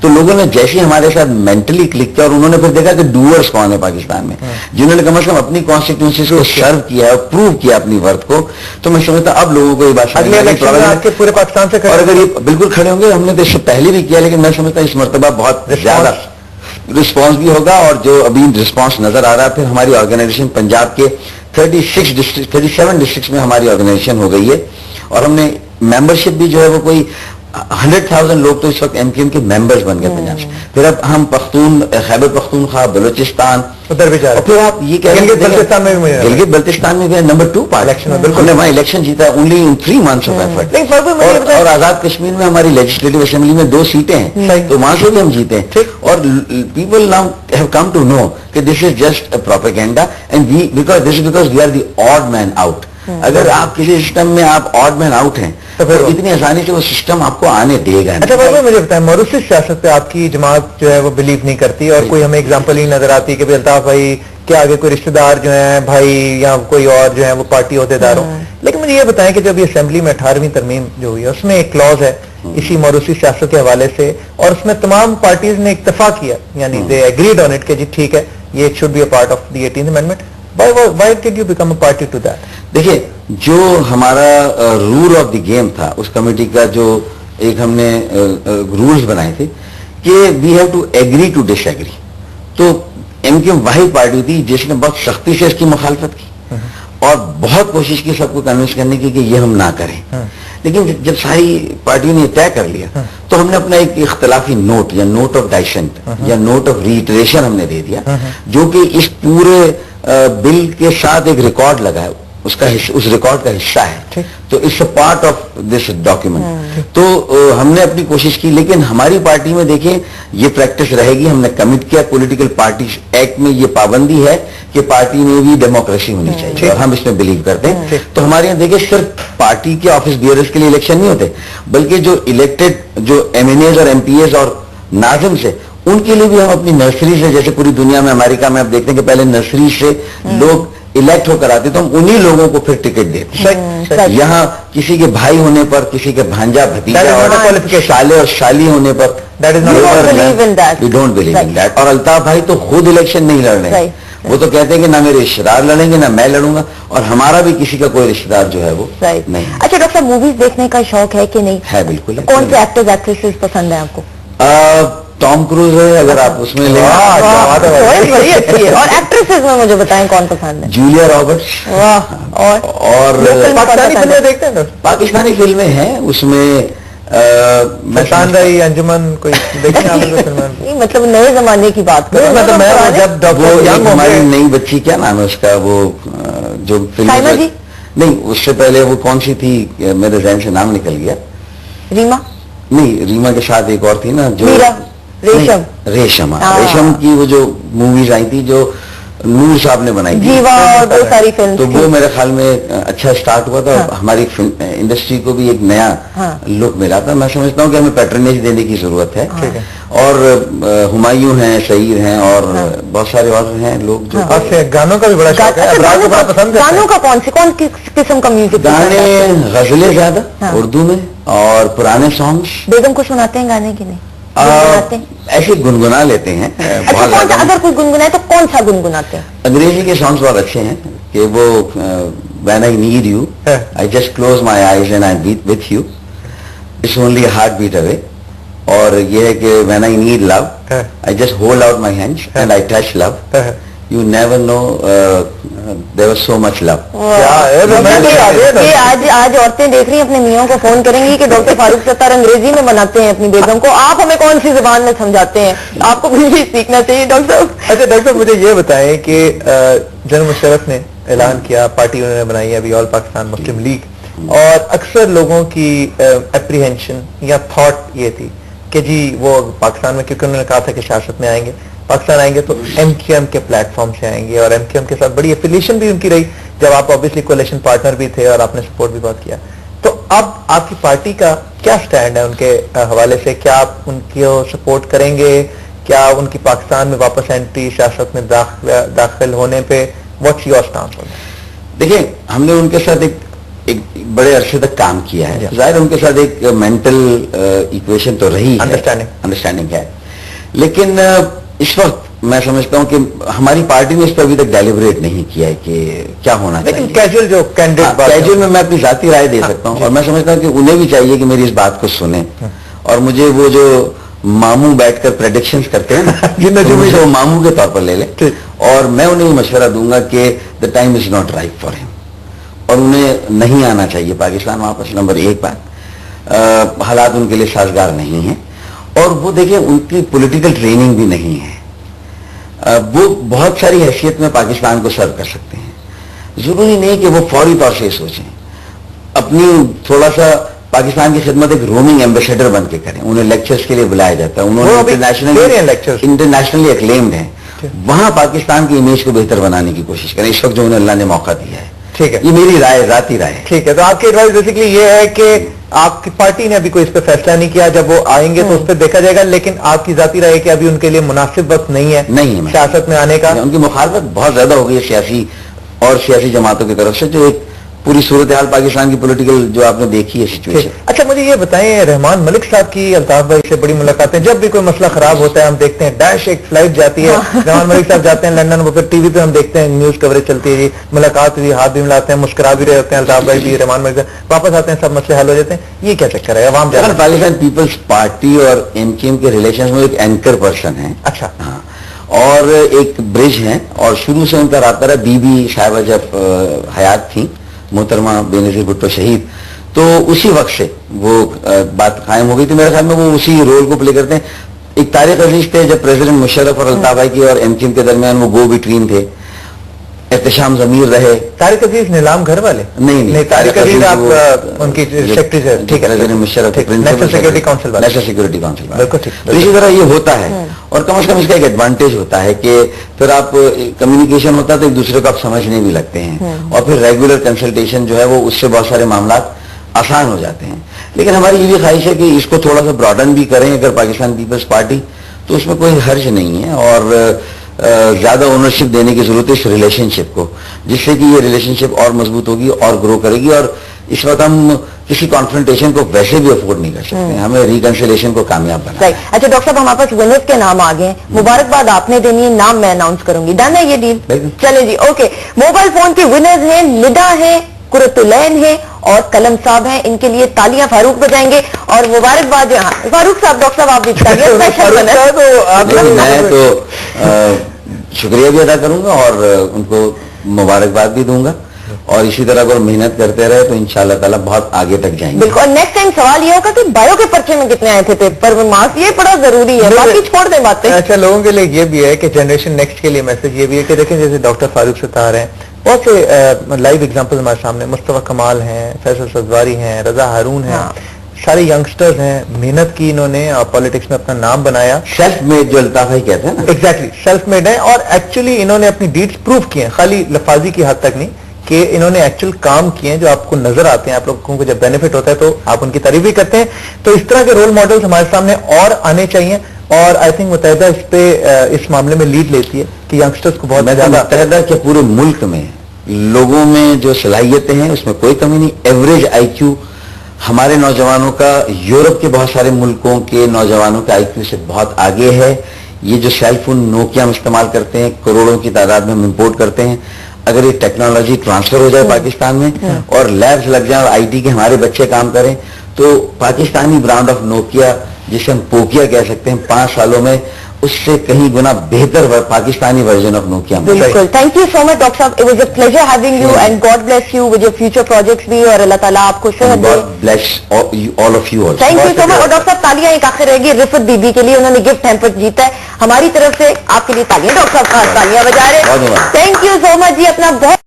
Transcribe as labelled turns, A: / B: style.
A: तो लोगों ने जैसे ही हमारे साथ मेंटली क्लिक किया और उन्होंने फिर देखा कि डूअर्स कौन है पाकिस्तान में, जिन्होंने कम से कम अपनी कॉन्स्टिट्यूंसी को सर्व किया है और प्रूव किया अपनी वर्थ को, तो मैं समझता अब लोगों को ये बात
B: आपके पूरे पाकिस्तान से
A: और अगर ये बिल्कुल खड़े होंगे, हमने तो इससे पहले भी किया, लेकिन मैं समझता इस मरतबा बहुत ज्यादा रिस्पॉन्स भी होगा। और जो अभी रिस्पॉन्स नजर आ रहा है, फिर हमारी ऑर्गेनाइजेशन पंजाब के 37 डिस्ट्रिक्ट में हमारी ऑर्गेनाइजेशन हो गई है और हमने मेंबरशिप भी जो है वो कोई 100,000 लोग तो इस वक्त एमक्यूएम के मेंबर्स बन गए पंजाब से। फिर अब हम पख्तून, खैबर पख्तूनख्वा, बलूचिस्तान
B: उधर भी जा रहे हैं।
A: फिर आप ये कह रहे हैं गिलगित बल्तिस्तान में भी नंबर 2 पार्ट हमने वहाँ इलेक्शन जीता only in 3 months of effort. और आजाद कश्मीर में हमारी लेजिस्लेटिव असेंबली में 2 सीटें हैं, तो वहां से भी हम जीते हैं। और people now have come to know कि this is just a propaganda and we because we are the odd man out. अगर आप किसी सिस्टम में आप ऑड मैन आउट हैं तो फिर इतनी आसानी से वो सिस्टम आपको आने देगा।
B: अच्छा बाबा, मुझे बताएं, मॉरिशस सियासत पे आपकी जमात जो है वो बिलीव नहीं करती और कोई हमें एग्जांपल ही नजर आती कि अल्ताफ भाई के आगे कोई रिश्तेदार जो है भाई या कोई और जो है वो पार्टी अहदेदार हो। लेकिन मुझे ये बताएं कि जब ये असेंबली में 18वीं तरमीम जो हुई है उसमें एक क्लॉज है इसी मॉरिशस सियासत के हवाले से और उसमें तमाम पार्टीज ने इत्तेफाक किया, यानी दे एग्रीड ऑन इट कि जी ठीक है ये it should be a part of the 18th amendment. Why did you become a party to that?
A: देखिए, जो हमारा रूल ऑफ द गेम था उस कमेटी का, जो एक हमने रूल्स बनाए थे कि we have to agree to disagree. तो एमक्यूएम वही पार्टी थी जिसने बहुत सख्ती से इसकी मुखालफत की और बहुत कोशिश की सबको कन्विंस करने की कि ये हम ना करें। लेकिन जब सारी पार्टियों ने तय कर लिया तो हमने अपना एक इख्तलाफी नोट या नोट ऑफ डाइसेंट या नोट ऑफ रीइटरेशन हमने दे दिया, जो कि इस पूरे बिल के साथ एक रिकॉर्ड लगा है, उसका उस रिकॉर्ड का हिस्सा है। तो it's a part of this document. तो हमने अपनी कोशिश की, लेकिन हमारी पार्टी में देखें ये प्रैक्टिस रहेगी। हमने कमिट किया, पॉलिटिकल पार्टीज एक्ट में ये पाबंदी है कि पार्टी में भी डेमोक्रेसी होनी चाहिए और हम इसमें बिलीव करते हैं। तो हमारे यहाँ देखिए सिर्फ पार्टी के ऑफिस बियरर्स के लिए इलेक्शन नहीं होते, बल्कि जो इलेक्टेड जो एमएनएज और एमपीएस और नाज़िम से उनके लिए भी हम अपनी नर्सरी से, जैसे पूरी दुनिया में अमेरिका में आप देखते हैं कि पहले नर्सरी से लोग इलेक्ट होकर आते, तो हम उन्हीं लोगों को फिर टिकट देते हैं। यहाँ किसी के भाई होने पर, किसी के भांजा भतीजा और साले और शाली होने पर we don't believe in that. और अल्ताफ भाई तो खुद इलेक्शन नहीं लड़ रहे हैं, वो तो कहते हैं कि ना मेरे रिश्तेदार लड़ेंगे ना मैं लड़ूंगा, और हमारा भी किसी का कोई रिश्तेदार जो है वो नहीं।
C: अच्छा डॉक्टर साहब, मूवीज देखने का शौक है कि नहीं?
A: है, बिल्कुल है।
C: कौन से एक्टर्स एक्ट्रेसेस पसंद है आपको?
A: टॉम क्रूज है, अगर आप उसमें ले।
C: बड़ी अच्छी है। और एक्ट्रेसेस में मुझे बताएं कौन पसंद है?
A: Julia Roberts. और
B: पाकिस्तानी फिल्में देखते हैं?
A: पाकिस्तानी फिल्में हैं, उसमें
B: अंजुमन कोई देखी फिल्में?
C: मतलब नए जमाने की बात करें,
A: मतलब जब हमारी नई बच्ची, क्या नाम है उसका, वो जो फिल्म नहीं, उससे पहले वो कौन सी थी, मेरे जहन से नाम निकल गया।
C: रीमा?
A: नहीं, रीमा के साथ एक और थी ना, जो
C: रेशम।
A: रेशम की वो जो मूवीज आई थी जो नूर साहब ने बनाई थी,
C: जीवा और बहुत सारी फिल्म,
A: तो वो मेरे ख्याल में अच्छा स्टार्ट हुआ था। हमारी इंडस्ट्री को भी एक नया लुक मिला था। मैं समझता हूँ कि हमें पैटर्नेज देने की जरूरत है। और हुमायूं हैं, सईद हैं और बहुत सारे और हैं लोग जो
B: गानों का भी बड़ा शौक है।
C: गानों का कौन किस्म का म्यूजिक?
A: गाने गजलें ज्यादा उर्दू में और पुराने सॉन्ग्स।
C: बेगम कुछ सुनाते हैं गाने की? नहीं,
A: ऐसे गुनगुना लेते हैं।
C: अच्छा, अगर कोई गुनगुनाए तो कौन सा गुनगुनाते हैं?
A: अंग्रेजी के सॉन्ग्स बहुत अच्छे हैं कि वो when I need you I just close my eyes and I beat with you, it's only heartbeat away. और ये है कि when I need love I just hold out my hands and I touch love, you never know there was so much love.
C: आज औरतें देख रही हैं, अपने मियों को फोन करेंगी कि डॉक्टर फारूक सत्तार अंग्रेजी में बनाते हैं अपनी बेगम को, आप हमें कौन सी जुबान में समझाते हैं? आपको भी सीखना चाहिए डॉक्टर साहब।
B: अच्छा डॉक्टर साहब, मुझे ये बताएं कि जनरल मुशर्रफ ने ऐलान किया, पार्टी उन्होंने बनाई है अभी ऑल पाकिस्तान मुस्लिम लीग, और अक्सर लोगों की एप्रीहेंशन या थॉट ये थी कि जी वो पाकिस्तान में, क्योंकि उन्होंने कहा था कि सियासत में आएंगे, पाकिस्तान आएंगे तो एमक्यूएम के प्लेटफॉर्म से आएंगे, और एमक्यूएम के साथ बड़ी एफिलिएशन भी उनकी रही जब आप ऑब्वियसली कोalition पार्टनर भी थे और आपने सपोर्ट भी बहुत किया। तो अब आपकी पार्टी का क्या स्टैंड है उनके हवाले से? क्या आप उनको सपोर्ट करेंगे? क्या उनकी पाकिस्तान में वापस एंट्री, सियासत में दाखिल होने पे व्हाट्स योर स्टांस?
A: देखिए, हमने उनके साथ एक बड़े अरसे तक काम किया है, जाहिर है उनके साथ एक मेंटल इक्वेशन तो रही है, अंडरस्टैंडिंग है। लेकिन इस वक्त मैं समझता हूं कि हमारी पार्टी ने इस पर अभी तक डेलिब्रेट नहीं किया है कि क्या होना चाहिए।
B: लेकिन कैजुअल जो कैंडिडेट
A: कैजुअल में मैं अपनी जाती राय दे सकता हूं, और मैं समझता हूं कि उन्हें भी चाहिए कि मेरी इस बात को सुने, और मुझे वो जो मामू बैठकर प्रेडिक्शंस करते हैं ना, जो मुझे वो मामू के तौर पर ले ले, और मैं उन्हें मशवरा दूंगा कि the time is not right for him, और उन्हें नहीं आना चाहिए पाकिस्तान वापस। नंबर एक बात, हालात उनके लिए साजगार नहीं है, और वो देखिए उनकी पॉलिटिकल ट्रेनिंग भी नहीं है। वो बहुत सारी हैसियत में पाकिस्तान को सर्व कर सकते हैं, जरूरी नहीं कि वो फौरी तौर से सोचें, अपनी थोड़ा सा पाकिस्तान की खिदमत एक रोमिंग एम्बेसडर बन के करें। उन्हें लेक्चर्स के लिए बुलाया जाता है, उन्होंने इंटरनेशनली एक्लेम्ड है, वहां पाकिस्तान की इमेज को बेहतर बनाने की कोशिश करें इस वक्त जो उन्हें अल्लाह ने मौका दिया है।
B: ठीक है,
A: ये मेरी राय, जाती राय है।
B: ठीक है, तो आपकी एडवाइस बेसिकली ये है कि आपकी पार्टी ने अभी कोई इस पर फैसला नहीं किया, जब वो आएंगे तो उस पर देखा जाएगा, लेकिन आपकी जाती राय है कि अभी उनके लिए मुनासिब वक्त नहीं है सियासत में आने का।
A: उनकी मुखालफत बहुत ज्यादा हो गई है सियासी जमातों की तरफ से, जो एक पूरी सूरत हाल पाकिस्तान की पॉलिटिकल जो आपने देखी है सिचुएशन।
B: अच्छा, मुझे ये बताएं, रहमान मलिक साहब की अल्ताफ भाई से बड़ी मुलाकातें, जब भी कोई मसला खराब होता है हम देखते हैं डैश एक फ्लाइट जाती है, रहमान मलिक साहब जाते हैं लंदन, वो फिर टीवी पे हम देखते हैं न्यूज कवरेज चलती है जी, मुलाकात हुई, हाथ भी मिलाते हैं, मुस्कुरा भी रहे होते हैं अल्ताफ भाई भी, रहमान मलिक साहब वापस आते हैं, सब मसले हल हो जाते हैं। ये क्या चक्कर है? अवाम जान
A: पाकिस्तान पीपल्स पार्टी और एमकेएम के रिलेशन में एक एंकर पर्सन है।
B: अच्छा,
A: हाँ, और एक ब्रिज है, और शुरू से उनका राब्ता रहा। बीबी साहिबा जब हयात थी, मोहतरमा बेनजीर भुट्टो शहीद, तो उसी वक्त से वो बात कायम हो गई थी। मेरे ख्याल में वो उसी रोल को प्ले करते हैं। एक तारिक अजीज थे जब प्रेसिडेंट मुशर्रफ और अल्ताफ भाई की और एमकेएम के दरमियान वो गो बिटवीन थे। एहतशाम जमीर रहे।
B: तारिक अजीज नीलाम घर वाले?
A: नहीं,
B: तारिक अजीज आप उनकी सेक्रेटरी से? ठीक है,
A: president Musharraf
B: national security council वाले।
A: नेशनल सिक्योरिटी काउंसिल वाले,
B: बिल्कुल ठीक।
A: तो इसी तरह ये होता है, और कम से कम इसका एक एडवांटेज होता है कि फिर आप कम्युनिकेशन होता है तो एक दूसरे को आप समझने भी लगते हैं, और फिर रेगुलर कंसल्टेशन जो है वो उससे बहुत सारे मामला आसान हो जाते हैं। लेकिन हमारी ये भी ख्वाहिश है कि इसको थोड़ा सा ब्रॉडन भी करें अगर पाकिस्तान पीपल्स पार्टी, तो उसमें कोई हर्ज नहीं है, और ज्यादा ओनरशिप देने की जरूरत है इस रिलेशनशिप को, जिससे कि ये रिलेशनशिप और मजबूत होगी और ग्रो करेगी। और इस वक्त हम किसी कॉन्फ्रंटेशन को वैसे भी अफोर्ड नहीं कर सकते, हमें रिकंसिलिएशन को कामयाब बनाना है।
C: अच्छा डॉक्टर साहब, हमारे पास विनर्स के नाम आ गए, मुबारकबाद आपने देनी है, नाम मैं अनाउंस करूंगी। डन है ये डील? चले जी, ओके। मोबाइल फोन के विनर्स हैं निदा है, कुरतुलैन है और कलम साहब हैं। इनके लिए तालियां फारूक बजाएंगे और मुबारकबाद। फारूक साहब, डॉक्टर साहब आप भी
A: मैं तो शुक्रिया भी अदा करूंगा और उनको मुबारकबाद भी दूंगा, और इसी तरह अगर मेहनत करते रहे तो इंशाल्लाह ताला बहुत आगे तक जाएंगे।
C: बिल्कुल। नेक्स्ट टाइम सवाल ये होगा कि बायो के पर्चे में कितने आए थे पेपर में मार्क्स, ये बड़ा जरूरी है, बाकी छोड़ दें बातें।
B: अच्छा, लोगों के लिए ये भी है कि जनरेशन नेक्स्ट के लिए मैसेज ये भी है कि देखें, जैसे डॉक्टर फारूक सत्तार हैं, बहुत से लाइव एग्जाम्पल हमारे सामने, मुस्तफा कमाल हैं, फैसल सजवारी हैं, रजा हारून हैं, सारे यंगस्टर्स हैं, मेहनत की इन्होंने और पॉलिटिक्स में अपना नाम बनाया।
A: सेल्फ मेड जो अल्ताफ भाई कहते हैं ना,
B: एग्जैक्टली सेल्फ मेड है, और एक्चुअली इन्होंने अपनी डीड्स प्रूव किए हैं, खाली लफाजी की हद तक नहीं, कि इन्होंने एक्चुअल काम किए हैं जो आपको नजर आते हैं। आप लोगों को जब बेनिफिट होता है तो आप उनकी तारीफ भी करते हैं। तो इस तरह के रोल मॉडल्स हमारे सामने और आने चाहिए, और आई थिंक मुत्तहिदा इस पे इस मामले में लीड लेती है कि यंगस्टर्स को बहुत ज्यादा।
A: मुत्तहिदा के पूरे मुल्क में लोगों में जो सलाहियतें हैं उसमें कोई कमी नहीं। एवरेज IQ हमारे नौजवानों का यूरोप के बहुत सारे मुल्कों के नौजवानों के IQ से बहुत आगे है। ये जो सेल फोन नोकिया हम इस्तेमाल करते हैं, करोड़ों की तादाद में हम इम्पोर्ट करते हैं, अगर ये टेक्नोलॉजी ट्रांसफर हो जाए पाकिस्तान में और लैब्स लग जाए और IT के हमारे बच्चे काम करें, तो पाकिस्तानी ब्रांड ऑफ नोकिया, जिसे हम पोकिया कह सकते हैं, 5 सालों में उससे कहीं गुना बेहतर पाकिस्तानी वर्जन ऑफ नोकिया।
C: बिल्कुल। Thank you so much doctor साहब, it was a pleasure having you and God bless you with your future projects भी, और अल्लाह ताला आपको सेहत दे।
A: God bless all of you also.
C: Thank you so much. और डॉक्टर साहब, तालियां एक आखिर रहेगी रिफत बीबी के लिए, उन्होंने गिफ्ट हैम्पर जीता है, हमारी तरफ से आपके लिए तालियां। डॉक्टर साहब तालियां बजा रहे हैं। थैंक यू सो मच जी, अपना बहुत